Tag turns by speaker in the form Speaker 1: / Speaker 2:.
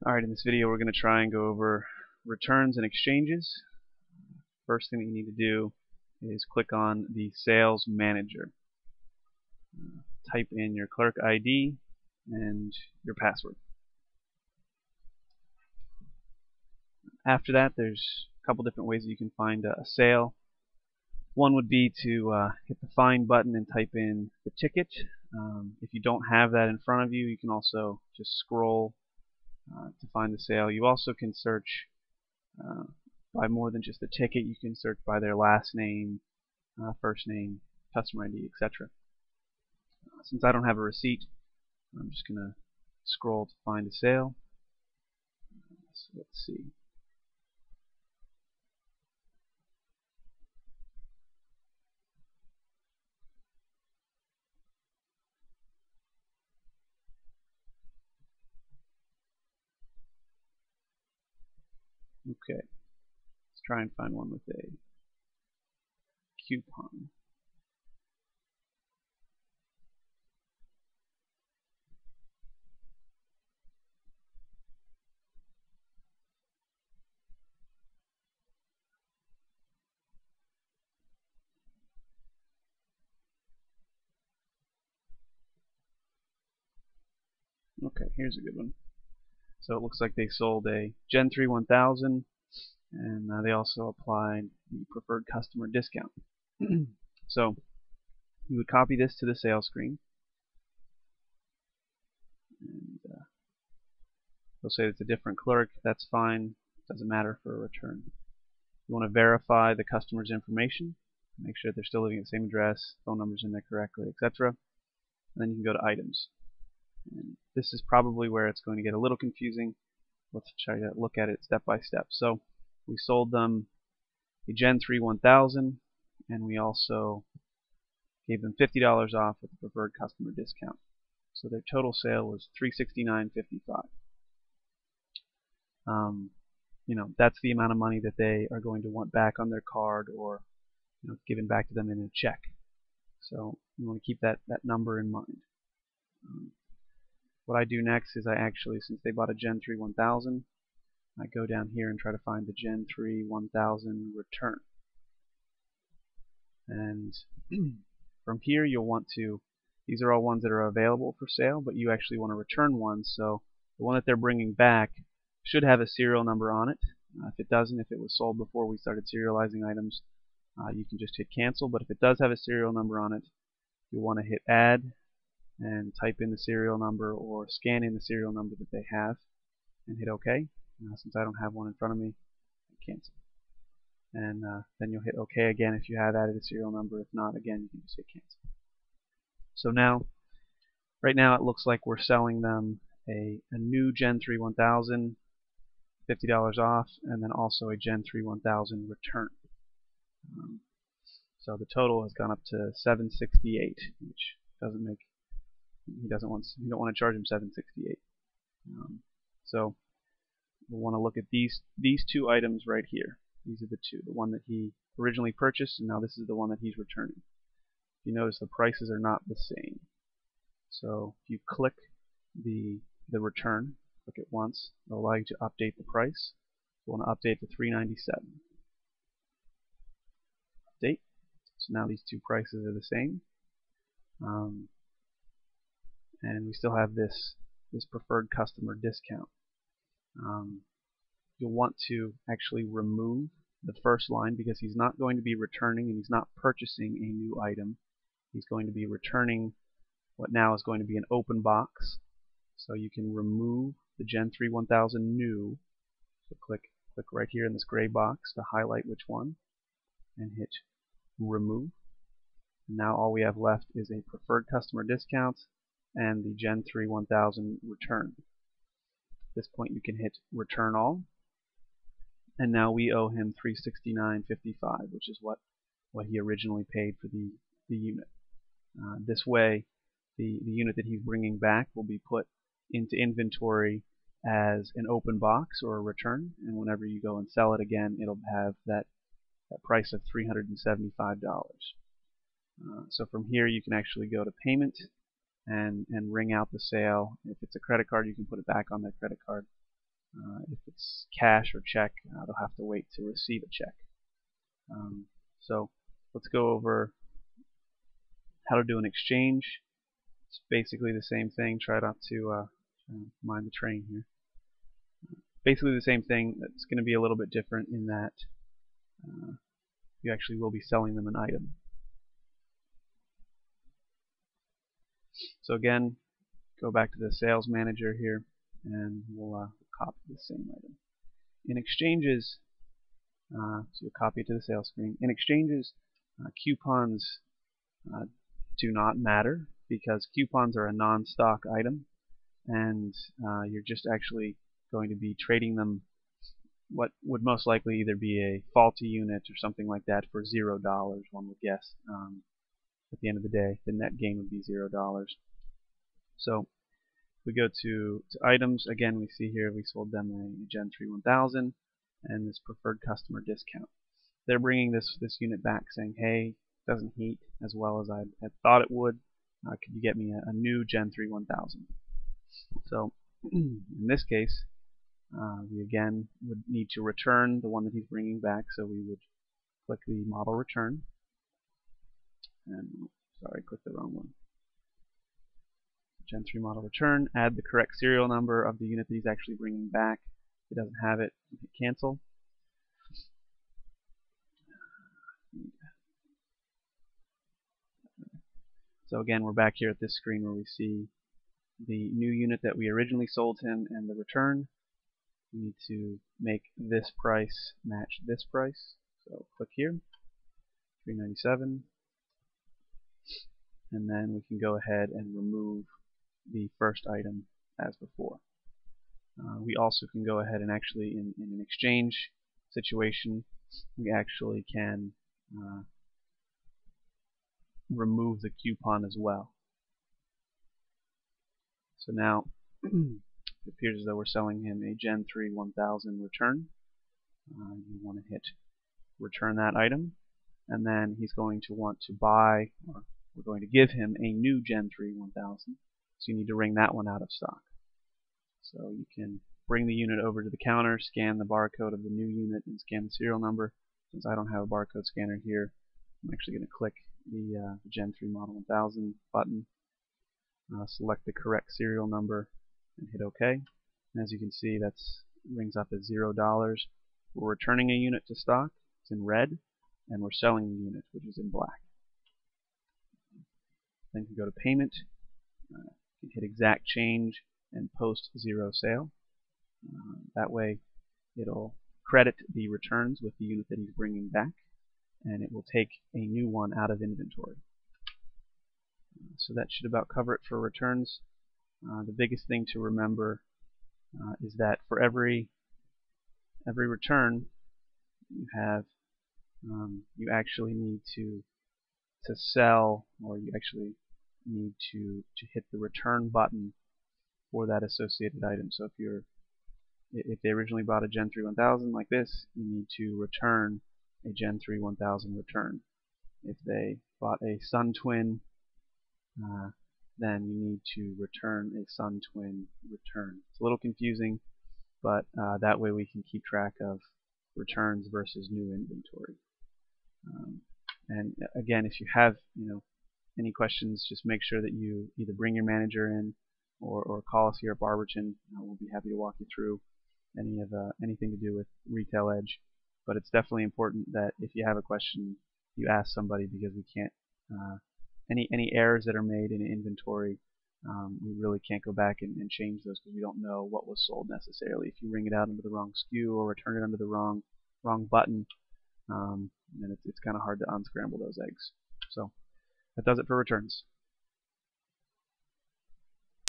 Speaker 1: Alright, in this video we're going to try and go over returns and exchanges. First thing that you need to do is click on the Sales Manager. Type in your clerk ID and your password. After that, there's a couple different ways that you can find a sale. One would be to hit the Find button and type in the ticket. If you don't have that in front of you, you can also just scroll to find the sale. You also can search by more than just the ticket. You can search by their last name, first name, customer ID, etc. Since I don't have a receipt, I'm just going to scroll to find a sale. So let's see. Okay, let's try and find one with a coupon. Okay, here's a good one. So it looks like they sold a Gen 3 1000, and they also applied the preferred customer discount. So you would copy this to the sales screen, and they'll say it's a different clerk. That's fine. Doesn't matter for a return. You want to verify the customer's information, make sure they're still living at the same address, phone numbers in there correctly, etc. And then you can go to items. And this is probably where it's going to get a little confusing. Let's try to look at it step by step. So we sold them a Gen 3 1000, and we also gave them $50 off with the preferred customer discount. So their total sale was $369.55. That's the amount of money that they are going to want back on their card, or given back to them in a check. So you want to keep that number in mind. What I do next is I actually, since they bought a Gen 3 1000, I go down here and try to find the Gen 3 1000 return. And from here you'll want to, these are all ones that are available for sale, but you actually want to return one. So the one that they're bringing back should have a serial number on it. If it doesn't, if it was sold before we started serializing items, you can just hit cancel. But if it does have a serial number on it, you'll want to hit add and type in the serial number or scan in the serial number that they have and hit OK. Since I don't have one in front of me, cancel. And then you'll hit OK again if you have added a serial number. If not, again, you can just hit cancel. So now, right now it looks like we're selling them a new Gen 3 1000, $50 off, and then also a Gen 3 1000 return. So the total has gone up to $768, which doesn't make, you don't want to charge him $768. So we'll want to look at these two items right here. These are the two, the one that he originally purchased, and now this is the one that he's returning. You notice the prices are not the same. So if you click the return, click it once, it'll allow you to update the price. You want to update to $397. Update. So now these two prices are the same. And we still have this preferred customer discount. You'll want to actually remove the first line because he's not going to be returning and he's not purchasing a new item. He's going to be returning what now is going to be an open box. So you can remove the Gen 3 1000 new. So click right here in this gray box to highlight which one and hit remove. And now all we have left is a preferred customer discount and the Gen 3 1000 return. At this point you can hit return all, and now we owe him $369.55, which is what he originally paid for the unit. This way the unit that he's bringing back will be put into inventory as an open box or a return, and whenever you go and sell it again, it'll have that price of $375. So from here you can actually go to payment and ring out the sale. If it's a credit card, you can put it back on that credit card. If it's cash or check, they'll have to wait to receive a check. So let's go over how to do an exchange. It's basically the same thing. Try not to mind the train here. Basically the same thing. It's going to be a little bit different in that you actually will be selling them an item. So again, go back to the sales manager here, and we'll copy the same item. In exchanges, so you'll copy it to the sales screen. In exchanges, coupons do not matter because coupons are a non-stock item, and you're just actually going to be trading them what would most likely either be a faulty unit or something like that for $0, one would guess. At the end of the day, the net gain would be $0. So we go to items. Again, we see here we sold them a Gen 3 1000 and this preferred customer discount. They're bringing this unit back saying, hey, it doesn't heat as well as I had thought it would. Could you get me a new Gen 3 1000? So in this case, we again would need to return the one that he's bringing back. So we would click the model return. And sorry, I clicked the wrong one. Gen 3 model return, add the correct serial number of the unit that he's actually bringing back. If he doesn't have it, hit cancel. So again, we're back here at this screen where we see the new unit that we originally sold him and the return. We need to make this price match this price. So click here, $397, and then we can go ahead and remove the first item as before. We also can go ahead and actually, in an exchange situation, we actually can remove the coupon as well. So now it appears as though we're selling him a Gen 3 1000 return. You want to hit return that item, and then he's going to want to buy, or we're going to give him a new Gen 3 1000. So you need to wring that one out of stock. So you can bring the unit over to the counter, scan the barcode of the new unit, and scan the serial number. Since I don't have a barcode scanner here, I'm actually going to click the Gen 3 Model 1000 button, select the correct serial number, and hit OK. And as you can see, that rings up as $0. We're returning a unit to stock, it's in red, and we're selling the unit, which is in black. Then you can go to payment, you can hit exact change, and post 0 sale. That way it'll credit the returns with the unit that he's bringing back, and it will take a new one out of inventory. So that should about cover it for returns. The biggest thing to remember is that for every return you have, you actually need to sell, or you actually need to hit the return button for that associated item. So if they originally bought a Gen 3 1000 like this, you need to return a Gen 3 1000 return. If they bought a Sun Twin, then you need to return a Sun Twin return. It's a little confusing, but that way we can keep track of returns versus new inventory. And again, if you have any questions, just make sure that you either bring your manager in or call us here at Barberton. We'll be happy to walk you through anything to do with Retail Edge. But it's definitely important that if you have a question, you ask somebody, because we can't any errors that are made in inventory, we really can't go back and change those, because we don't know what was sold necessarily. If you ring it out under the wrong SKU or return it under the wrong button, then it's kind of hard to unscramble those eggs. So that does it for returns.